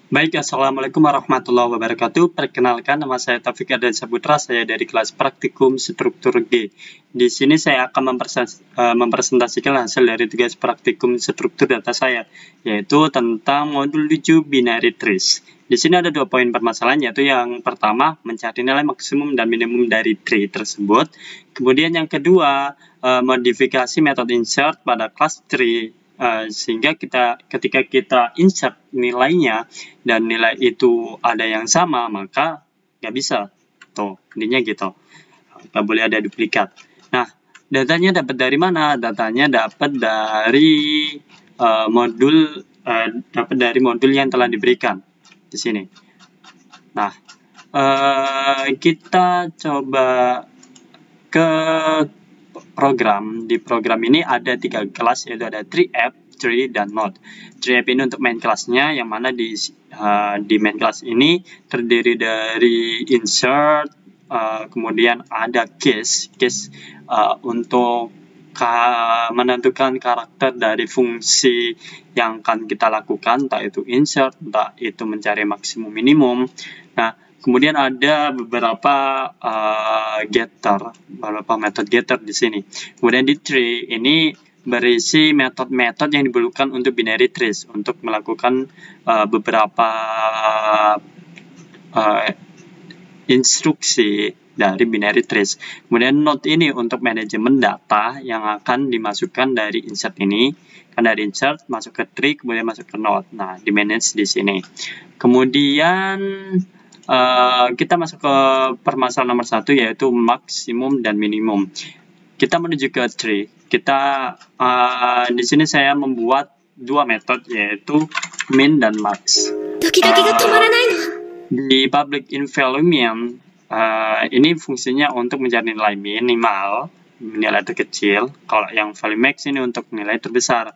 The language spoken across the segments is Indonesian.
Baik, Assalamualaikum warahmatullahi wabarakatuh. Perkenalkan, nama saya Taufik Ardan Saputra, saya dari kelas Praktikum Struktur G. Di sini saya akan mempresentasikan hasil dari tugas praktikum struktur data saya, yaitu tentang modul 7 binary trees. Di sini ada 2 poin permasalahan, yaitu yang pertama, mencari nilai maksimum dan minimum dari tree tersebut. Kemudian yang kedua, modifikasi metode insert pada kelas tree. Sehingga ketika kita insert nilainya dan nilai itu ada yang sama, maka nggak bisa. Tuh, intinya gitu. Nggak boleh ada duplikat. Nah, datanya dapat dari mana? Datanya dapat dari modul yang telah diberikan di sini. Nah, kita coba ke program. Di program ini ada 3 kelas, yaitu ada tree-app, tree, dan node. Tree-app ini untuk main kelasnya, yang mana di main kelas ini terdiri dari insert, kemudian ada case untuk menentukan karakter dari fungsi yang akan kita lakukan, entah itu insert, entah itu mencari maksimum minimum. Nah, kemudian ada beberapa beberapa metode getter di sini. Kemudian di tree ini berisi metode-metode yang diperlukan untuk binary trees untuk melakukan beberapa instruksi dari binary trees. Kemudian node ini untuk manajemen data yang akan dimasukkan dari insert ini. Kan dari insert masuk ke tree, kemudian masuk ke node. Nah, di manage di sini. Kemudian kita masuk ke permasalahan nomor 1, yaitu maksimum dan minimum. Kita menuju ke tree. Di sini saya membuat 2 metode, yaitu min dan max. Di public environment ini fungsinya untuk mencari nilai minimal, nilai terkecil. Kalau yang value max ini untuk nilai terbesar.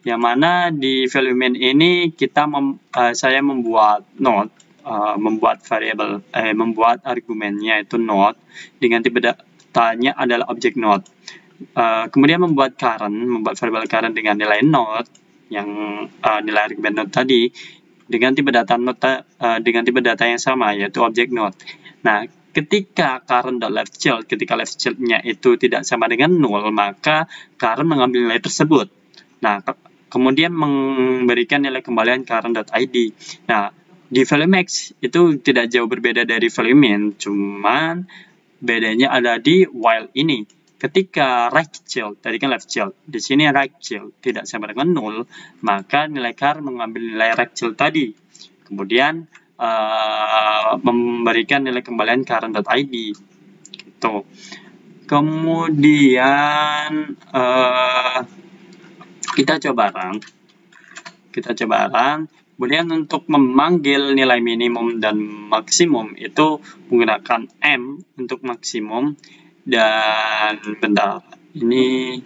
Yang mana di value min ini saya membuat node, membuat variabel, membuat argumennya itu node dengan tipe datanya adalah objek node. Kemudian membuat variabel current dengan nilai node yang nilai argumen node tadi dengan tipe data yang sama, yaitu objek node. Nah, ketika current.leftChild, ketika leftChild-nya itu tidak sama dengan 0, maka current mengambil nilai tersebut. Nah, kemudian memberikan nilai kembalian current.id. Nah, di value max itu tidak jauh berbeda dari value min, cuman bedanya ada di while ini. Ketika right-child, tadi kan left-child, di sini right-child tidak sama dengan 0, maka nilai current mengambil nilai right-child tadi. Kemudian memberikan nilai kembalian current.id. Gitu. Kemudian kita coba run. Kemudian untuk memanggil nilai minimum dan maksimum itu menggunakan M untuk maksimum, dan bentar, ini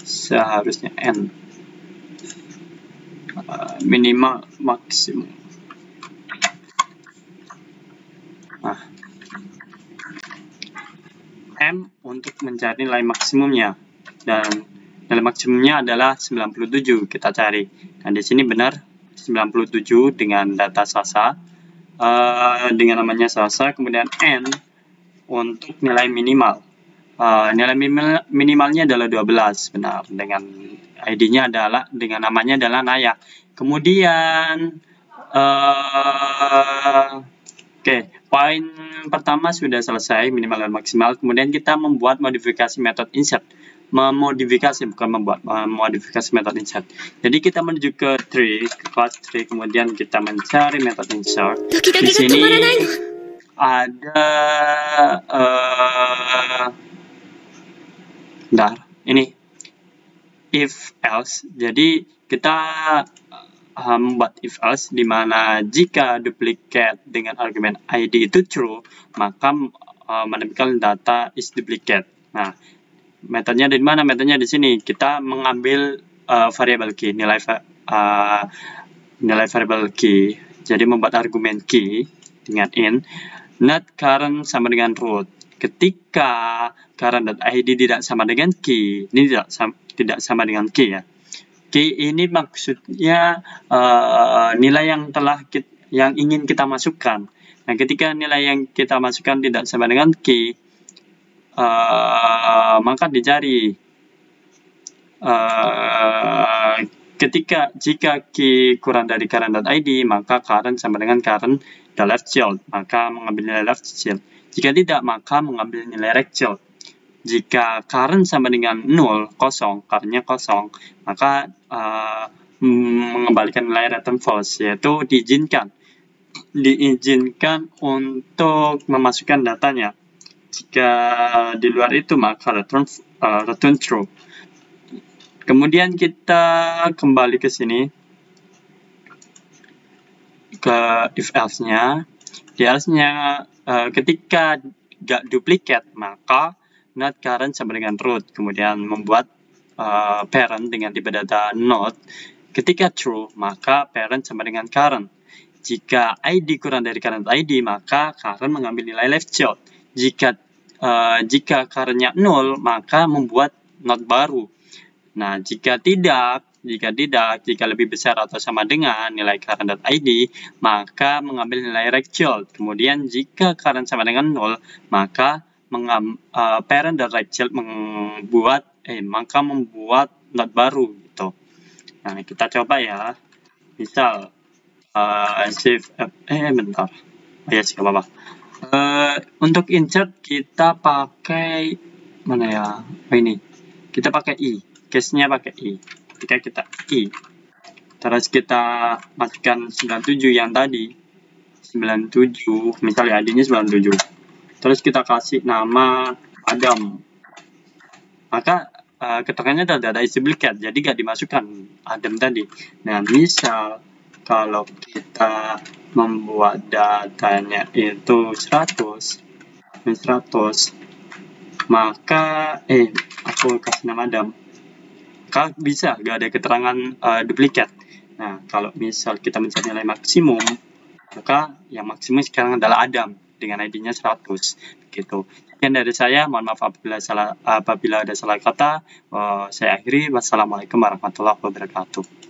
seharusnya N, minimal maksimum. Nah, M untuk mencari nilai maksimumnya, dan nilai maksimumnya adalah 97. Kita cari. Nah, di sini benar 97 dengan data Sasa, dengan namanya Sasa. Kemudian N untuk nilai minimal. Nilai minimalnya adalah 12, benar, dengan ID-nya dengan namanya adalah Naya. Kemudian poin pertama sudah selesai, minimal dan maksimal. Kemudian kita membuat modifikasi metode insert. Modifikasi metode insert. Jadi kita menuju ke tree, ke class tree, kemudian kita mencari metode insert. Di sini ada ini if else. Jadi kita membuat if else di mana jika duplicate dengan argumen id itu true, maka menampilkan data is duplicate. Nah, metodenya dari mana? Metodenya di sini. Kita mengambil variable key, nilai variable key. Jadi membuat argumen key dengan int, not current sama dengan root. Ketika current.id tidak sama dengan key, ini tidak sama dengan key ya. Key ini maksudnya nilai yang telah yang ingin kita masukkan. Nah, ketika nilai yang kita masukkan tidak sama dengan key, maka dicari jika key kurang dari current.id, maka current sama dengan current.left-child, maka mengambil nilai left-child. Jika tidak, maka mengambil nilai right-child. Jika current sama dengan 0, kosong, currentnya kosong, maka mengembalikan nilai return false, yaitu diizinkan untuk memasukkan datanya. Jika di luar itu, maka return true. Kemudian kita kembali ke sini, ke if else-nya. Di else-nya, ketika gak duplicate, maka not current sama dengan root. Kemudian membuat parent dengan tipe data not. Ketika true, maka parent sama dengan current. Jika ID kurang dari current ID, maka current mengambil nilai left child. Jika currentnya 0, maka membuat not baru. Nah, jika lebih besar atau sama dengan nilai current.id, maka mengambil nilai right child. Kemudian jika current sama dengan 0, maka parent.right child membuat not baru gitu. Nah, kita coba ya. Misal bentar. Ya sih, apa-apa. Untuk insert kita pakai mana ya? Ini. Kita pakai i. Case-nya pakai i. Ketika kita i. Terus kita masukkan 97 yang tadi. 97, misalnya ID-nya 97. Terus kita kasih nama Adam. Maka keterangannya ada isi duplicate, jadi gak dimasukkan Adam tadi. Nah, misal kalau kita membuat datanya itu 100, maka aku kasih nama Adam. Maka bisa gak ada keterangan duplicate. Nah, kalau misal kita mencari nilai maksimum, maka yang maksimum sekarang adalah Adam dengan ID-nya 100 gitu. Sekian dari saya, mohon maaf apabila ada salah kata. Saya akhiri. Wassalamualaikum warahmatullahi wabarakatuh.